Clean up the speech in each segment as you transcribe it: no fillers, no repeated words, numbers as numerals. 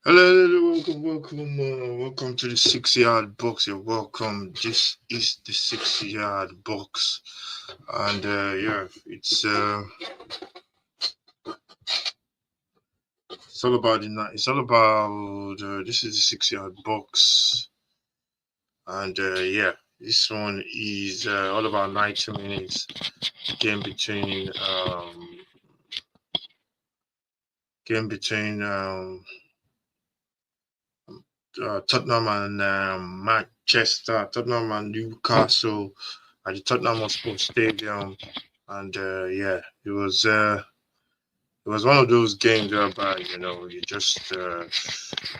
Hello, welcome to the 6 yard box. You're welcome. This is the 6 yard box, and yeah, it's all about the night. It's all about this is the 6 yard box, and yeah, this one is all about 90 minutes game between game between Tottenham and Manchester, Tottenham and Newcastle at the Tottenham Hotspur Stadium, and yeah, it was one of those games whereby you just to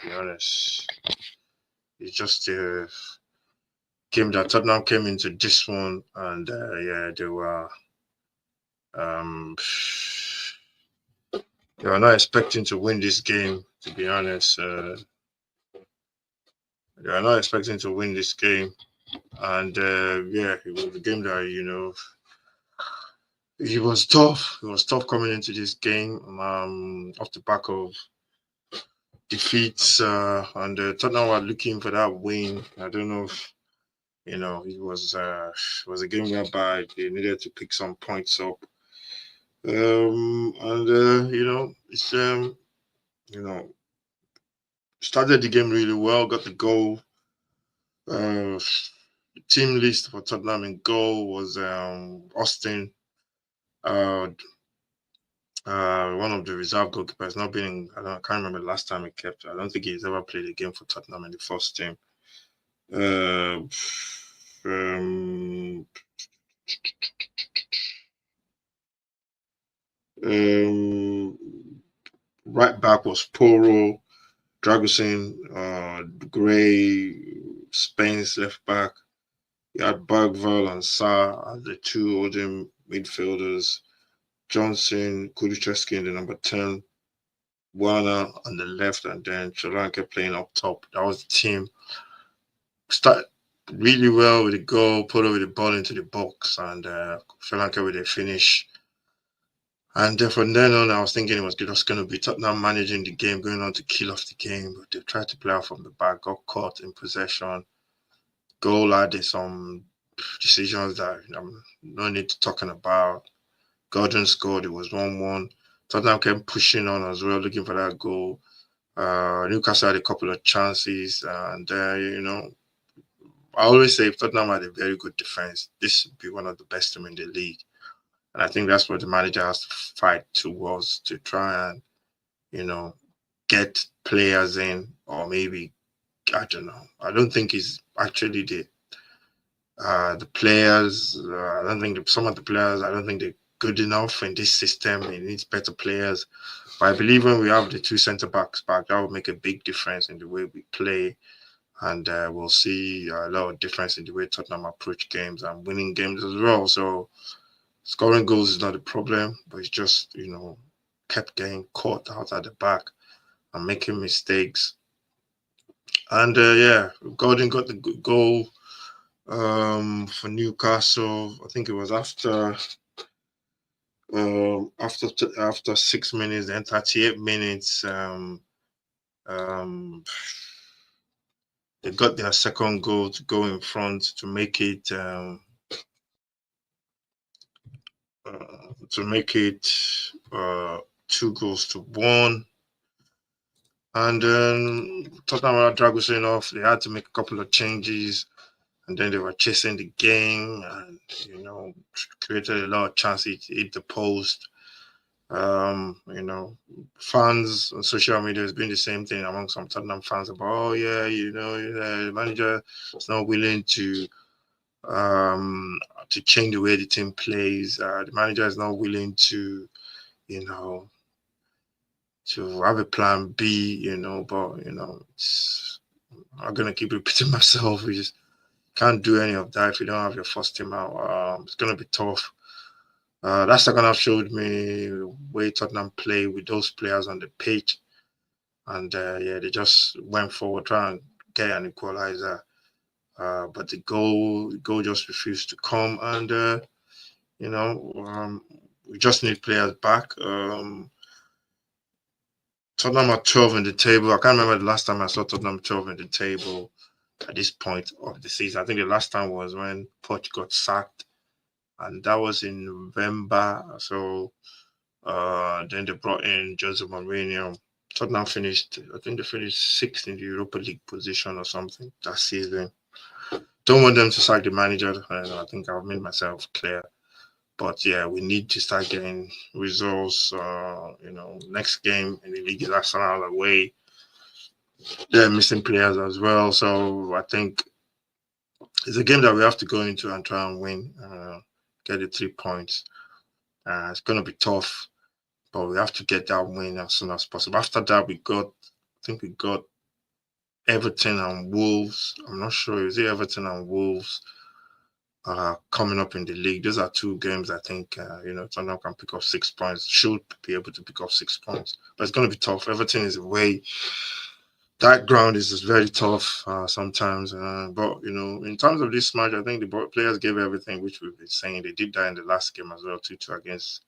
be honest, it's just a game that Tottenham came into this one, and yeah, um, they were not expecting to win this game. To be honest, they were not expecting to win this game, and yeah, it was a game that it was tough. It was tough coming into this game off the back of defeats, and Tottenham were looking for that win. I don't know if it was a game whereby they needed to pick some points up, and it's you know started the game really well. Got the goal. Uh, Team list for Tottenham in goal was Austin. Uh, One of the reserve goalkeepers, not being, I can't remember the last time he kept. I don't think he's ever played a game for Tottenham in the first team. Uh, um, um, right back was Poro, Dragusin, Gray, Spence left back. You had Bagval and Sa as the two holding midfielders. Johnson, Kulusevski in the number 10, Warner on the left, and then Solanke playing up top. That was the team. Start really well with the goal, put over the ball into the box, and Solanke with a finish. And from then on, I was thinking it was just going to be Tottenham managing the game, going on to kill off the game. But they tried to play out from the back, got caught in possession. Goal added some decisions that no need to talking about. Gordon scored. It was 1-1. Tottenham kept pushing on as well, looking for that goal. Newcastle had a couple of chances, and I always say if Tottenham had a very good defense, this would be one of the best team in the league. And I think that's what the manager has to fight towards to try and, you know, get players in, or maybe I don't know. I don't think he's actually the players. I don't think some of the players. I don't think they're good enough in this system. It needs better players. But I believe when we have the two centre backs back, that will make a big difference in the way we play, and we'll see a lot of difference in the way Tottenham approach games and winning games as well. So scoring goals is not a problem, but it's just kept getting caught out at the back and making mistakes. And yeah, Gordon got the goal for Newcastle. I think it was after 6 minutes, then 38 minutes. Um, they got their second goal to go in front to make it to make it 2-1. And then Tottenham were dragging off. They had to make a couple of changes, and then they were chasing the game, and created a lot of chances. It hit the post. Fans on social media has been the same thing among some Tottenham fans about, oh yeah, the manager is not willing to change the way the team plays. The manager is not willing to, you know, to have a plan B, but I'm gonna keep repeating myself. We just can't do any of that if you don't have your first team out. It's gonna be tough. That second half showed me the way Tottenham play with those players on the pitch, and yeah, they just went forward trying to get an equalizer. But the goal just refused to come, and you know, um, we just need players back. Tottenham are 12 in the table. I can't remember the last time I saw Tottenham 12 in the table at this point of the season. I think the last time was when Poch got sacked, and that was in November. So then they brought in Jose Mourinho. Tottenham finished, I think they finished sixth in the Europa League position or something that season. Don't want them to sack the manager. And I think I've made myself clear. But yeah, we need to start getting results. Next game in the league is Arsenal away. They're missing players as well. So I think it's a game that we have to go into and try and win, get the 3 points. It's going to be tough, but we have to get that win as soon as possible. After that, I think we got Everton and Wolves. I'm not sure. Is it Everton and Wolves coming up in the league? Those are two games I think, Tottenham can pick up 6 points, should be able to pick up 6 points. But it's going to be tough. Everton is away. That ground is just very tough sometimes. But, in terms of this match, I think the players gave everything, which we've been saying. They did that in the last game as well, 2-2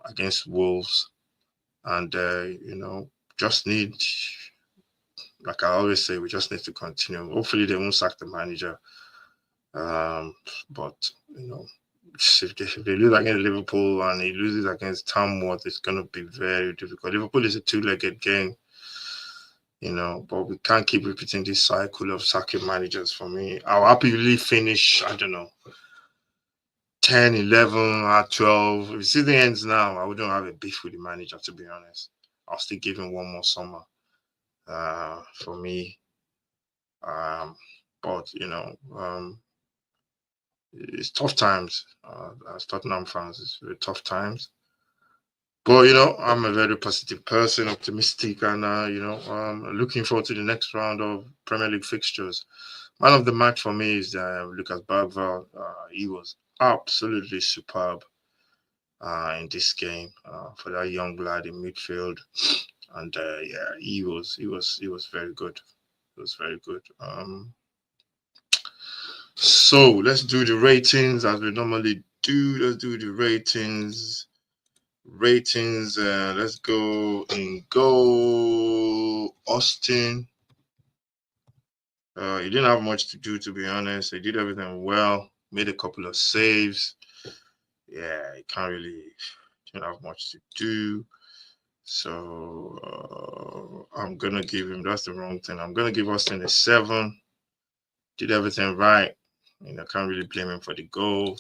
against Wolves. And, just need, like I always say, we just need to continue. Hopefully they won't sack the manager. But, if they lose against Liverpool and he loses against Tamworth, it's going to be very difficult. Liverpool is a two-legged game. But we can't keep repeating this cycle of sacking managers. For me, I'll happily finish, 10, 11, 12. If the season ends now, I wouldn't have a beef with the manager, to be honest. I'll still give him one more summer for me. But, it's tough times. As Tottenham fans, it's very tough times. But, I'm a very positive person, optimistic, and, looking forward to the next round of Premier League fixtures. Man of the match for me is Lucas Bergvall. He was absolutely superb in this game for that young lad in midfield. And, he was very good. It was very good. So, let's do the ratings as we normally do. Let's do the ratings. Let's go in goal. Austin. He didn't have much to do, to be honest. He did everything well. Made a couple of saves. Yeah, he didn't have much to do. So I'm gonna give him. That's the wrong thing. I'm gonna give Austin a 7. Did everything right. Can't really blame him for the goal.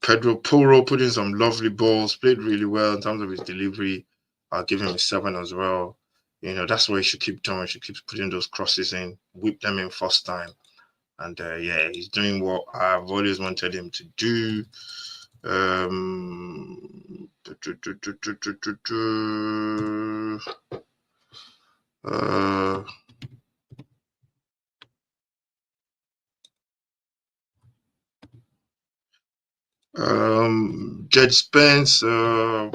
Pedro Porro put in some lovely balls, played really well in terms of his delivery. I'll give him a 7 as well. That's what he should keep doing. He should keep putting those crosses in, whip them in first time. And he's doing what I've always wanted him to do. Jed Spence, I'll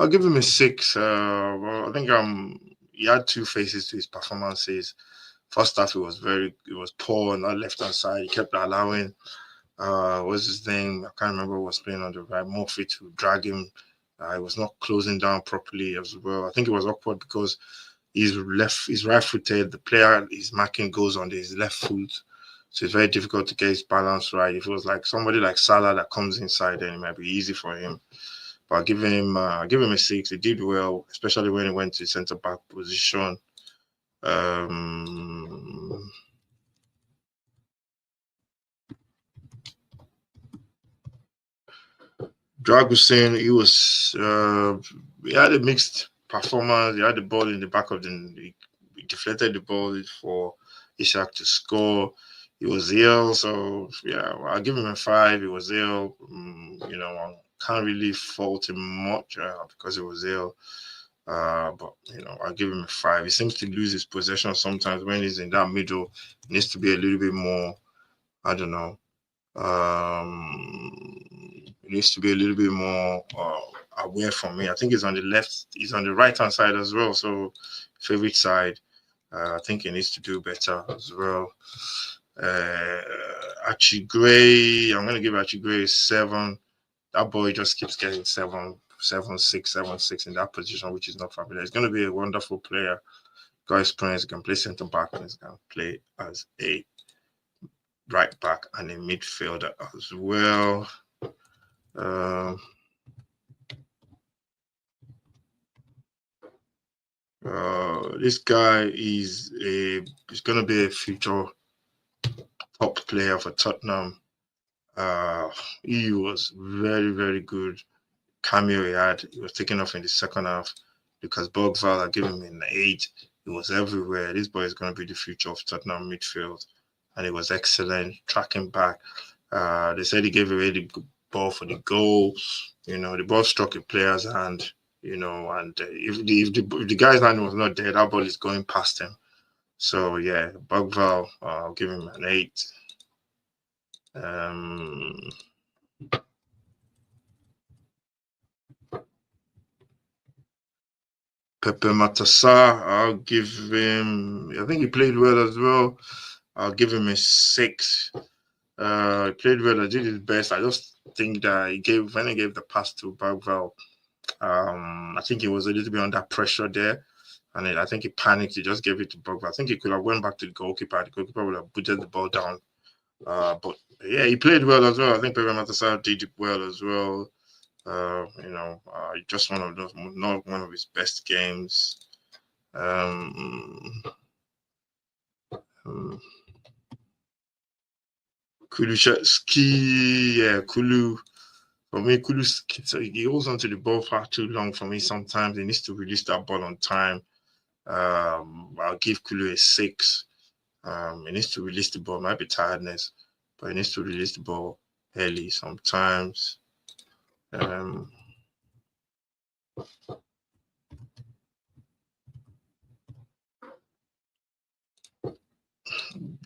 give him a 6. I think he had two phases to his performances. First half, it was poor on that left-hand side. He kept allowing, what's his name? I can't remember who was playing on the right. Murphy to drag him. He was not closing down properly as well. I think it was awkward because he's right-footed. The player he's marking goes on his left foot. So it's very difficult to get his balance right. If it was like somebody like Salah that comes inside, then it might be easy for him. But I'll give him a 6. He did well, especially when he went to centre back position. Dragusin, he had a mixed performance. He had the ball in the back of he deflected the ball for Ishak to score. He was ill, so I'll give him a 5. He was ill. I can't really fault him much because he was ill. But I'll give him a 5. He seems to lose his possession sometimes when he's in that middle. He needs to be a little bit more, I don't know. He needs to be a little bit more aware from me. I think he's on the left. He's on the right-hand side as well. So favorite side. I think he needs to do better as well. I Archie Gray, I'm going to give Archie Gray a 7. That boy just keeps getting 7, 6 in that position, which is not familiar. He's going to be a wonderful player. Got experience, he can play centre back, and he can play as a right back and a midfielder as well. This guy is going to be a future top player for Tottenham. He was very, very good. Cameo he had, he was taken off in the second half because Bogval had given him an 8. He was everywhere. This boy is going to be the future of Tottenham midfield, and he was excellent tracking back. They said he gave away the ball for the goal. The ball struck a player's hand. And if the guy's hand was not there, that ball is going past him. So yeah, Bogval, I'll give him an 8. Pepe Matassa, I'll give him. I think he played well as well. I'll give him a 6. He played well. I did his best. I just think that when he gave the pass to Bagval, I think he was a little bit under pressure there, and I think he panicked. He just gave it to Bagval. I think he could have went back to the goalkeeper. The goalkeeper would have booted the ball down. But yeah, he played well as well. I think Pepe Matassa did well as well. Just one of those, not one of his best games. Kulusevski, yeah, Kulu. For me, Kulu, he holds onto the ball far too long for me sometimes. He needs to release that ball on time. I'll give Kulu a 6. He needs to release the ball. Might be tiredness, but he needs to release the ball early sometimes.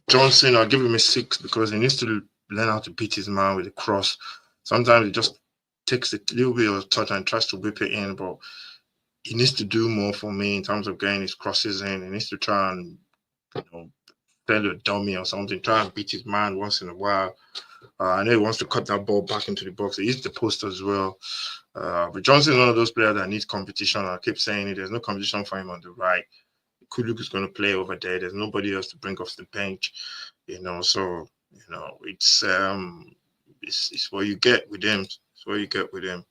Johnson, I'll give him a 6 because he needs to learn how to beat his man with a cross. Sometimes he just takes a little bit of touch and tries to whip it in, but he needs to do more for me in terms of getting his crosses in. He needs to try and, tell a dummy or something, try and beat his man once in a while. I know he wants to cut that ball back into the box. He hits the post as well. But Johnson is one of those players that needs competition. I keep saying it. There's no competition for him on the right. Kuluk is going to play over there. There's nobody else to bring off the bench, So it's what you get with him. It's what you get with him.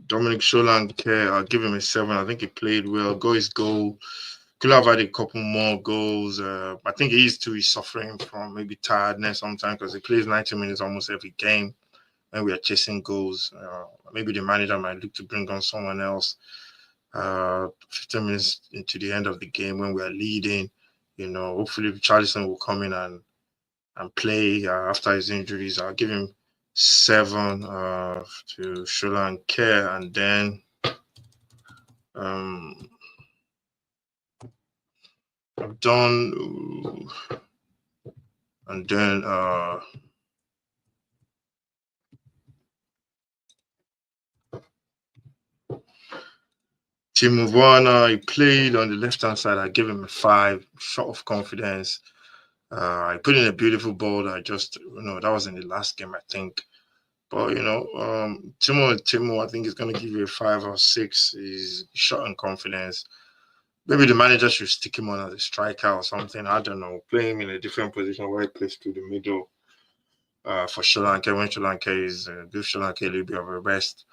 Dominic Solanke, I'll give him a 7. I think he played well. Got his goal. Could have had a couple more goals. I think he's suffering from maybe tiredness sometimes because he plays 90 minutes almost every game. When we are chasing goals, maybe the manager might look to bring on someone else. 15 minutes into the end of the game when we are leading, hopefully Charlison will come in and play after his injuries. I'll give him 7 to Sholan Care, and then I've done, and then Timo Werner, he played on the left-hand side. I give him a 5, shot of confidence. I put in a beautiful ball that that was in the last game, I think. But, Timo, I think is going to give you a 5 or 6. He's shot in confidence. Maybe the manager should stick him on as a striker or something. I don't know. Play him in a different position where he plays through the middle for Sri Lanka. When Sri Lanka is, give Sri Lanka a little bit of a rest,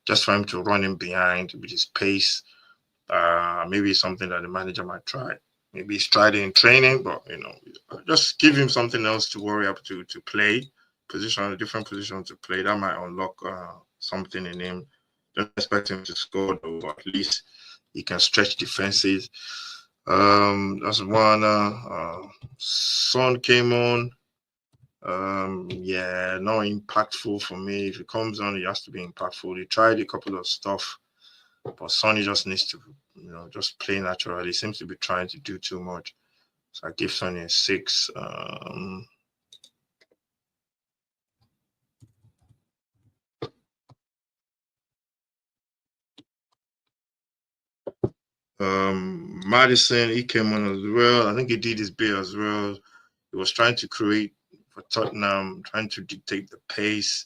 just for him to run in behind with his pace. Maybe something that the manager might try. Maybe he's tried it in training, but just give him something else to worry about to play, a different position to play. That might unlock something in him. Don't expect him to score though, but at least he can stretch defenses. That's one. Son came on. Not impactful for me. If he comes on, he has to be impactful. He tried a couple of stuff, but Sonny just needs to, just play naturally. He seems to be trying to do too much. So I give Sonny a 6. Madison, he came on as well. I think he did his bit as well. He was trying to create for Tottenham, trying to dictate the pace.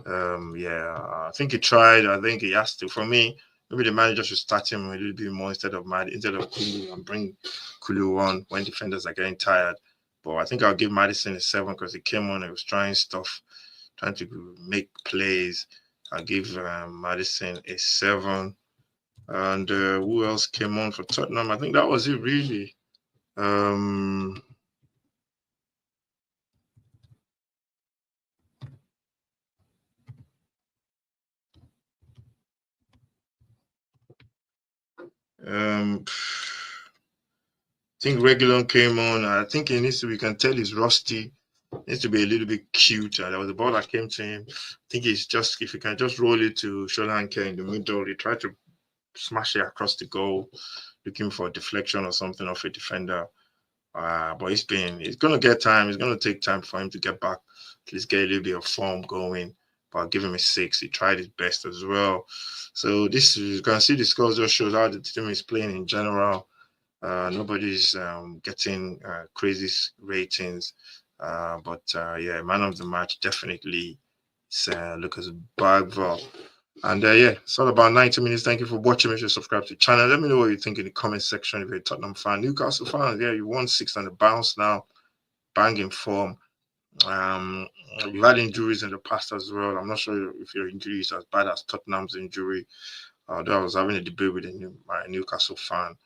Yeah, I think he tried. I think he has to. For me, maybe the manager should start him a little bit more instead of Kulu, and bring Kulu on when defenders are getting tired. But I think I'll give Madison a 7 because he came on and was trying stuff, trying to make plays. I'll give Madison a 7. And who else came on for Tottenham? I think that was it, really. Um, um, I think Regulon came on. I think he needs to. We can tell he's rusty. Needs to be a little bit cute. There was a ball that came to him. I think he's just if he can just roll it to Solanke in the middle, he tried to smash it across the goal, looking for a deflection or something off a defender. But it's gonna get time. It's gonna take time for him to get back. At least get a little bit of form going. But I'll give him a 6. He tried his best as well. So this you can see the scores just shows how the team is playing in general. Nobody's getting crazy ratings. But yeah, man of the match definitely is Lucas Bagval. And yeah, it's all about 90 minutes. Thank you for watching. Make sure you subscribe to the channel. Let me know what you think in the comment section if you're a Tottenham fan. Newcastle fan, yeah, you won 6 on the bounce now. Banging form. We've had injuries in the past as well. I'm not sure if your injury is as bad as Tottenham's injury. Although I was having a debate with my Newcastle fan.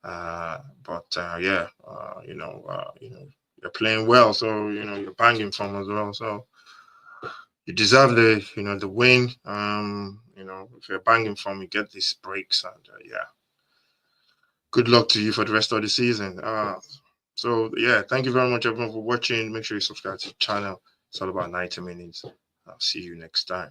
But yeah, you're playing well, so you're banging from as well. So you deserve the win. If you're banging from, you get these breaks, and yeah, good luck to you for the rest of the season. So yeah, thank you very much everyone for watching. Make sure you subscribe to the channel. It's all about 90 minutes. I'll see you next time.